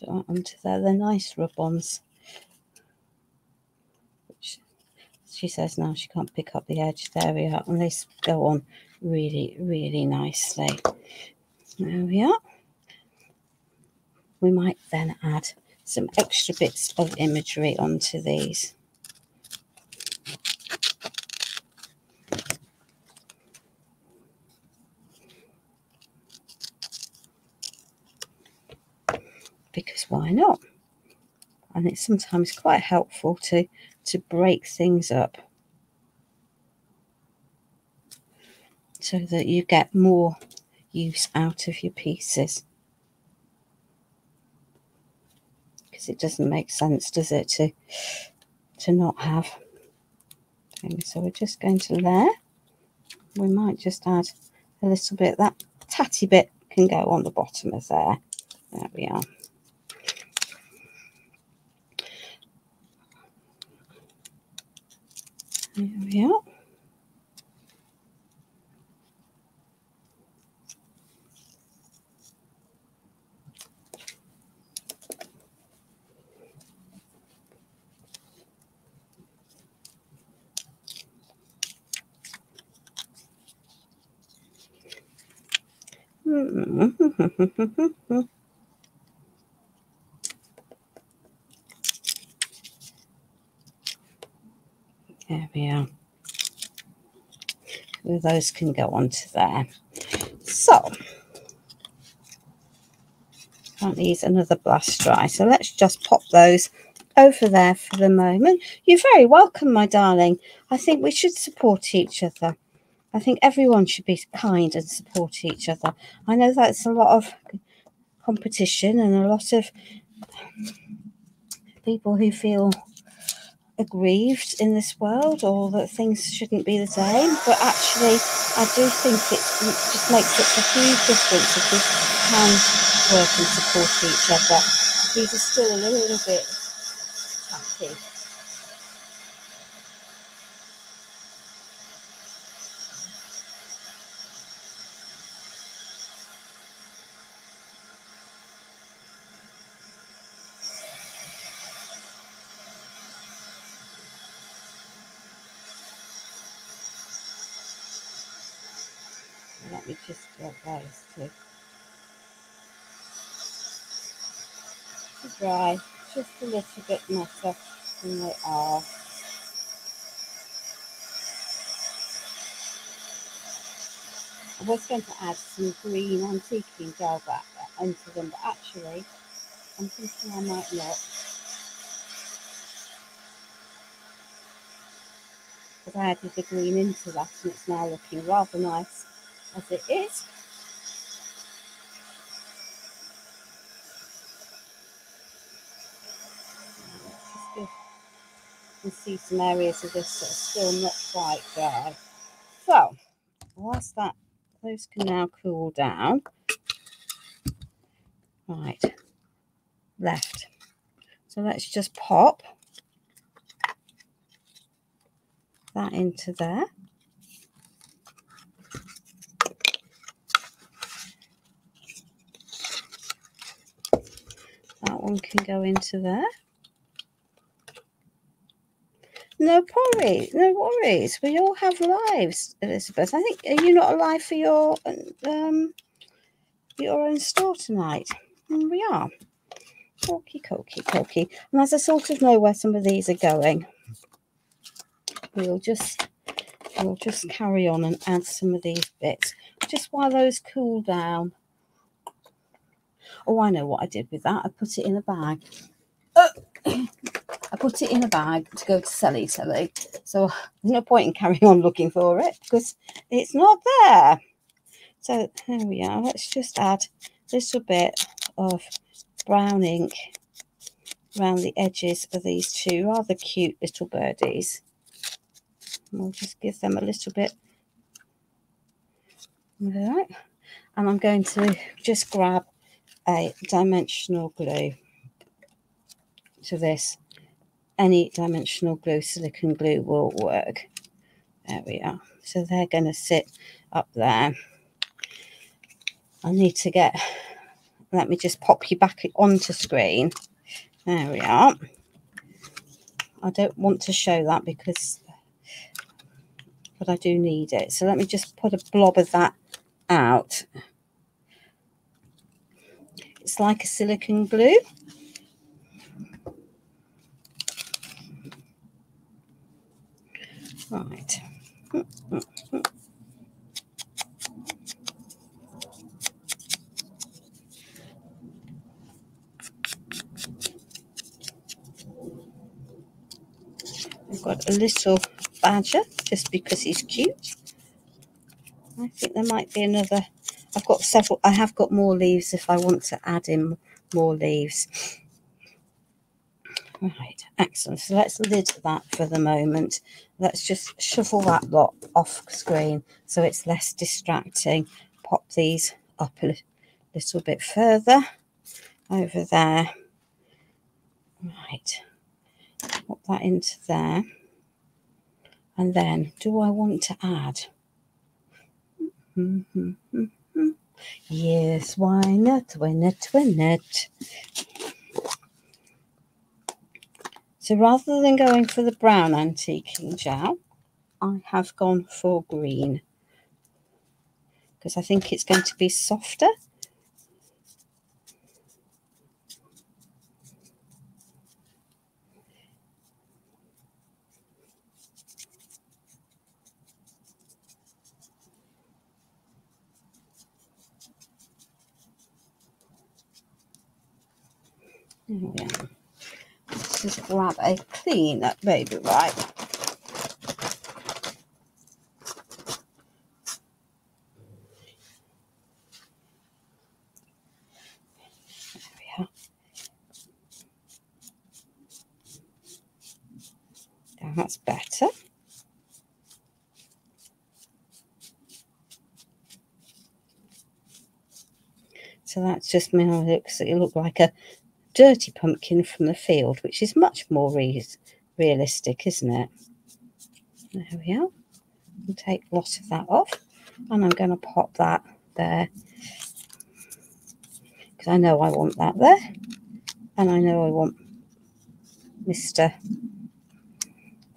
Onto there. They're nice rub-ons. She says now she can't pick up the edge. There we are. And they go on really, really nicely. There we are. We might then add some extra bits of imagery onto these. Because why not? And it's sometimes quite helpful to break things up so that you get more use out of your pieces. Because it doesn't make sense, does it, to not have. So we're just going to there. We might just add a little bit. That tatty bit can go on the bottom of there. There we are. There we are. There we are. Well, those can go onto there. So that needs another blast dry. So let's just pop those over there for the moment. You're very welcome, my darling. I think we should support each other. I think everyone should be kind and support each other. I know that's a lot of competition and a lot of people who feel aggrieved in this world, or that things shouldn't be the same, but actually I do think it just makes such a huge difference if we can work and support each other. These are still a little bit tacky. Let me just get those to dry just a little bit better than they are. I was going to add some green antiquing gel back into them, but actually I'm thinking I might not, because I added the green into that and it's now looking rather nice as it is. You can see some areas of this that are still not quite dry. So whilst those can now cool down. Right, left. So let's just pop that into there. That one can go into there. No worries. We all have lives, Elizabeth. I think, are you not alive for your own store tonight? And we are. Cokey. And as I sort of know where some of these are going, we'll just carry on and add some of these bits just while those cool down. Oh, I know what I did with that. I put it in a bag. I put it in a bag to go to Selly. So there's no point in carrying on looking for it because it's not there. So there we are. Let's just add a little bit of brown ink around the edges of these two rather cute little birdies. And we'll just give them a little bit. Right. And I'm going to just grab a dimensional glue to this. Any dimensional glue, silicone glue will work. There we are. So they're going to sit up there. I need to get, let me just pop you back onto screen. There we are. I don't want to show that because, but I do need it. So let me just put a blob of that out. It's like a silicone glue. Right. I've got a little badger just because he's cute. I think there might be another. I've got several. I have got more leaves if I want to add in more leaves. Right, excellent. So let's lid that for the moment. Let's just shuffle that lot off screen so it's less distracting. Pop these up a little bit further over there. Right, pop that into there. And then, do I want to add? Yes, why not? Why not? Why not? So rather than going for the brown antiquing gel, I have gone for green because I think it's going to be softer. There we are. Let's just grab a clean baby wipe. There we are. That's better. So that's just me. It looks like a dirty pumpkin from the field, which is much more realistic, isn't it? There we are. I'll take a lot of that off, and I'm going to pop that there because I know I want that there, and I know I want Mr.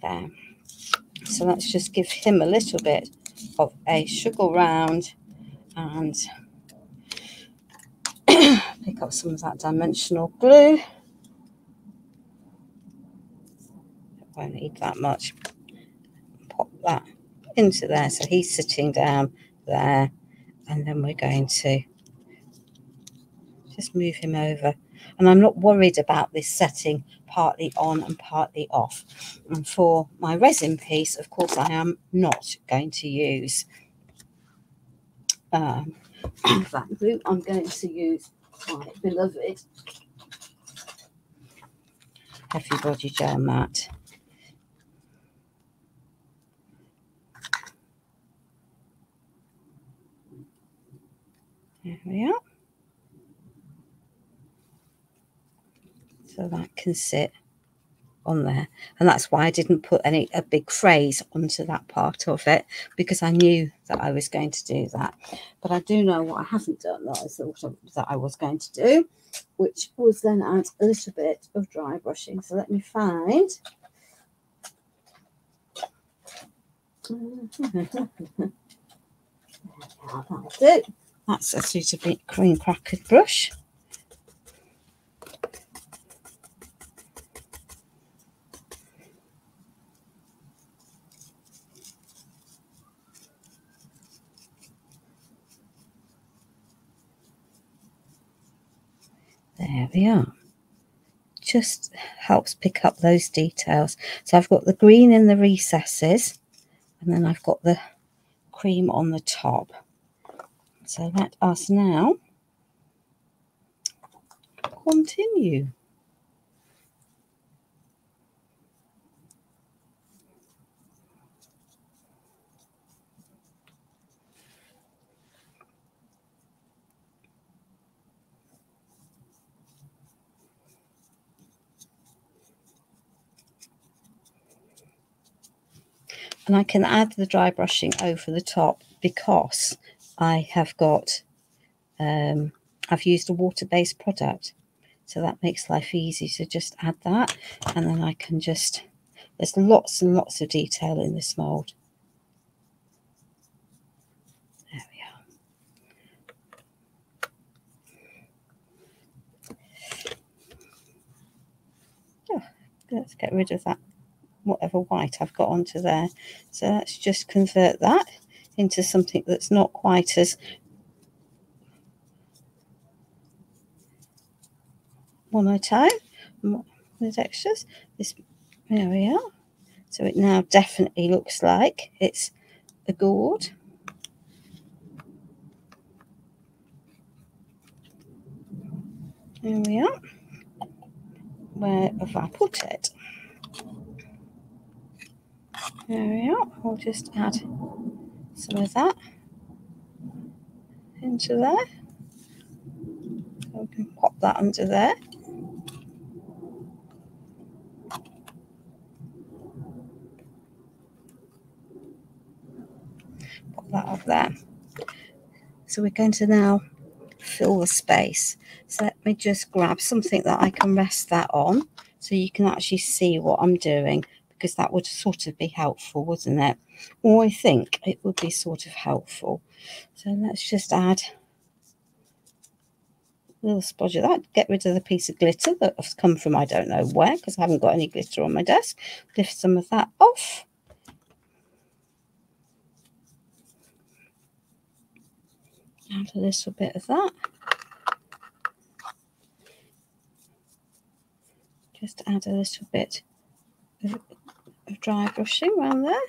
there. So let's just give him a little bit of a sugar round and pick up some of that dimensional glue. Won't need that much. Pop that into there so he's sitting down there, and then we're going to just move him over. And I'm not worried about this setting partly on and partly off. And for my resin piece, of course, I am not going to use that glue. I'm going to use my beloved Heavy Body Gel Matte. There we are. So that can sit on there, and that's why I didn't put a big phrase onto that part of it, because I knew that I was going to do that. But I do know what I haven't done that I thought that I was going to do, which was then add a little bit of dry brushing. So let me find that'll do. That's a suitably cream crackered brush. There we are. Just helps pick up those details. So I've got the green in the recesses, and then I've got the cream on the top. So let us now continue. And I can add the dry brushing over the top because I have got, I've used a water-based product. So that makes life easy. So just add that, and then I can just, there's lots and lots of detail in this mould. There we are. Oh, let's get rid of that, whatever white I've got onto there. So let's just convert that into something that's not quite as monotone. The textures. This, there we are. So it now definitely looks like it's a gourd. There we are. Where have I put it? There we are. We'll just add some of that into there. So we can pop that under there. Pop that up there. So we're going to now fill the space. So let me just grab something that I can rest that on so you can actually see what I'm doing, because that would sort of be helpful, wouldn't it? Or I think it would be sort of helpful. So let's just add a little spodge of that. Get rid of the piece of glitter that has come from I don't know where, because I haven't got any glitter on my desk. Lift some of that off. Add a little bit of that. Just add a little bit of dry brushing around there.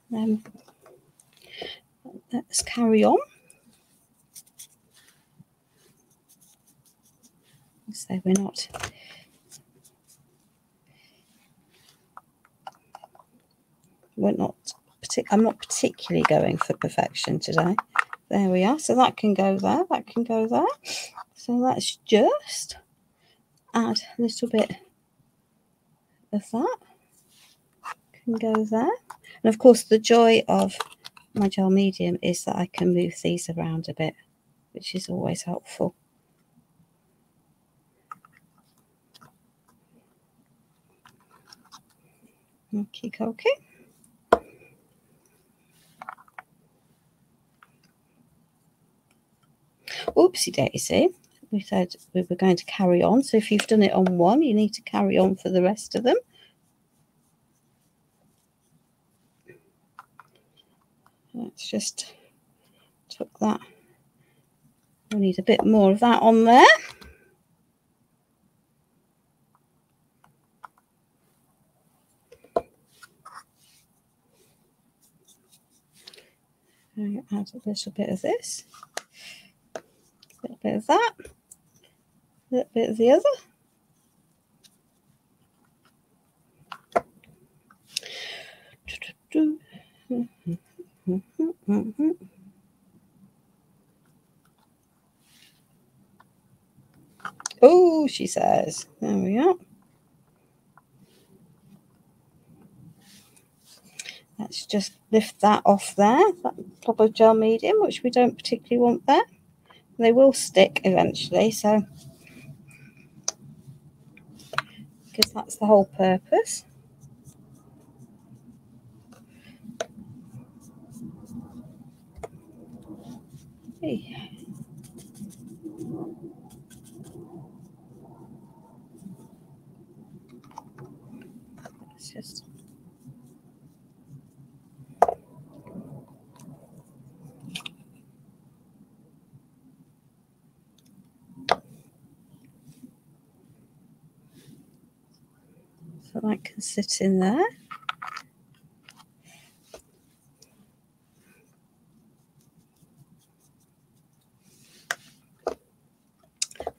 Then let's carry on. So we're not I'm not particularly going for perfection today. There we are. So that can go there, that can go there. So let's just add a little bit of that. Can go there. And of course the joy of my gel medium is that I can move these around a bit, which is always helpful. Okie dokie. Oopsie daisy. We said we were going to carry on. So if you've done it on one, you need to carry on for the rest of them. Let's just tuck that. We need a bit more of that on there. And add a little bit of this, a little bit of that, a little bit of the other. Oh, she says. There we are. Let's just lift that off there, that top of gel medium, which we don't particularly want there. They will stick eventually, so because that's the whole purpose. Hey. Let's just so that can sit in there.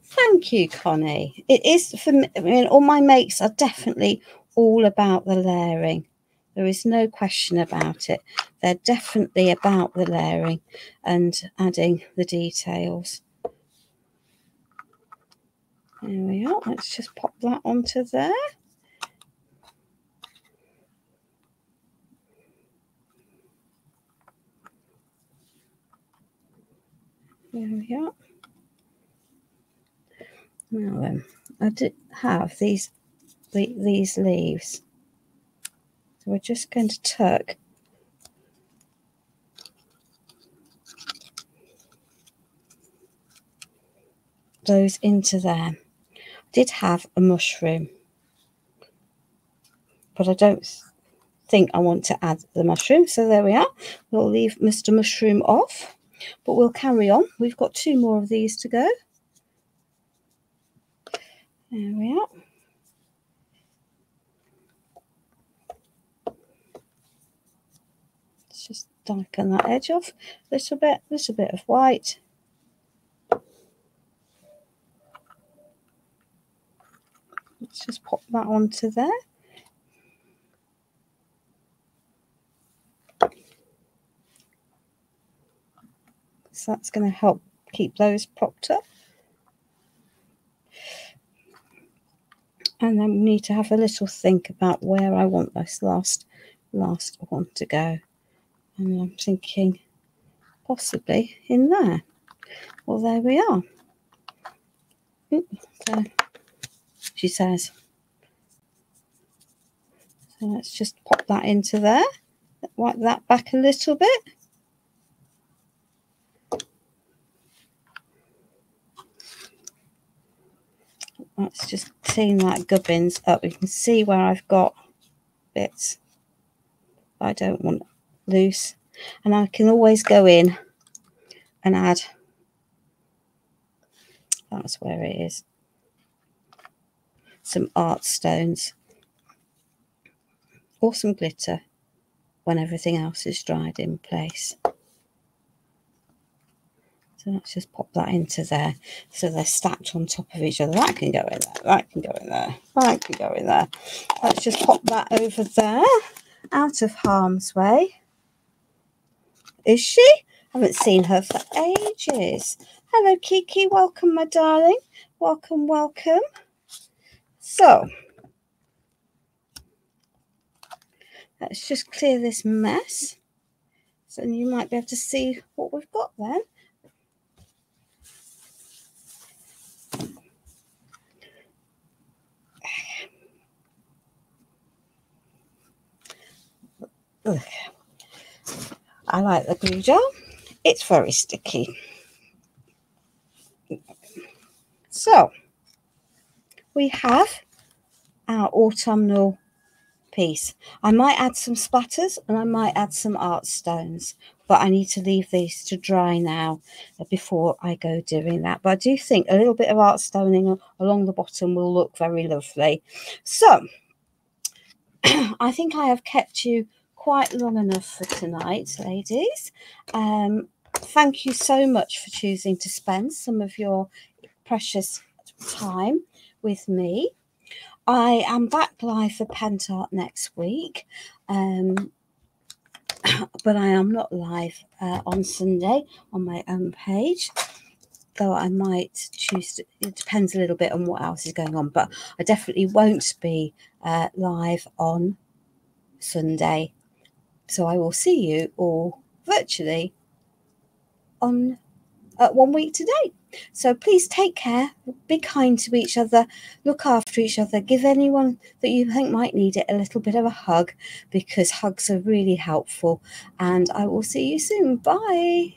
Thank you, Connie. It is for me. I mean, all my makes are definitely all about the layering. There is no question about it. They're definitely about the layering and adding the details. There we are. Let's just pop that onto there. There we are. Now then, I do have these leaves, so we're just going to tuck those into there. I did have a mushroom, but I don't think I want to add the mushroom, so there we are. We'll leave Mr. Mushroom off, but we'll carry on. We've got 2 more of these to go. There we are. Let's just darken that edge off a little bit of white. Let's just pop that onto there. So that's going to help keep those propped up. And then we need to have a little think about where I want this last one to go. And I'm thinking possibly in there. Well, there we are. There, she says. So let's just pop that into there. Wipe that back a little bit. Let's just clean that gubbins up. You can see where I've got bits I don't want loose. And I can always go in and add. That's where it is. Some art stones. Or some glitter when everything else is dried in place. So let's just pop that into there. So they're stacked on top of each other. That can go in there. That can go in there. That can go in there. Let's just pop that over there. Out of harm's way. Is she? I haven't seen her for ages. Hello, Kiki. Welcome, my darling. Welcome, welcome. So, let's just clear this mess. So you might be able to see what we've got then. Ugh. I like the glue gel. It's very sticky. So, we have our autumnal piece. I might add some splatters and I might add some art stones, but I need to leave these to dry now before I go doing that. But I do think a little bit of art stoning along the bottom will look very lovely. So, I think I have kept you quite long enough for tonight, ladies. Thank you so much for choosing to spend some of your precious time with me. I am back live for Pentart next week, but I am not live on Sunday on my own page, though I might choose to. It depends a little bit on what else is going on, but I definitely won't be live on Sunday. So I will see you all virtually on 1 week today. So please take care, be kind to each other, look after each other, give anyone that you think might need it a little bit of a hug, because hugs are really helpful. And I will see you soon. Bye.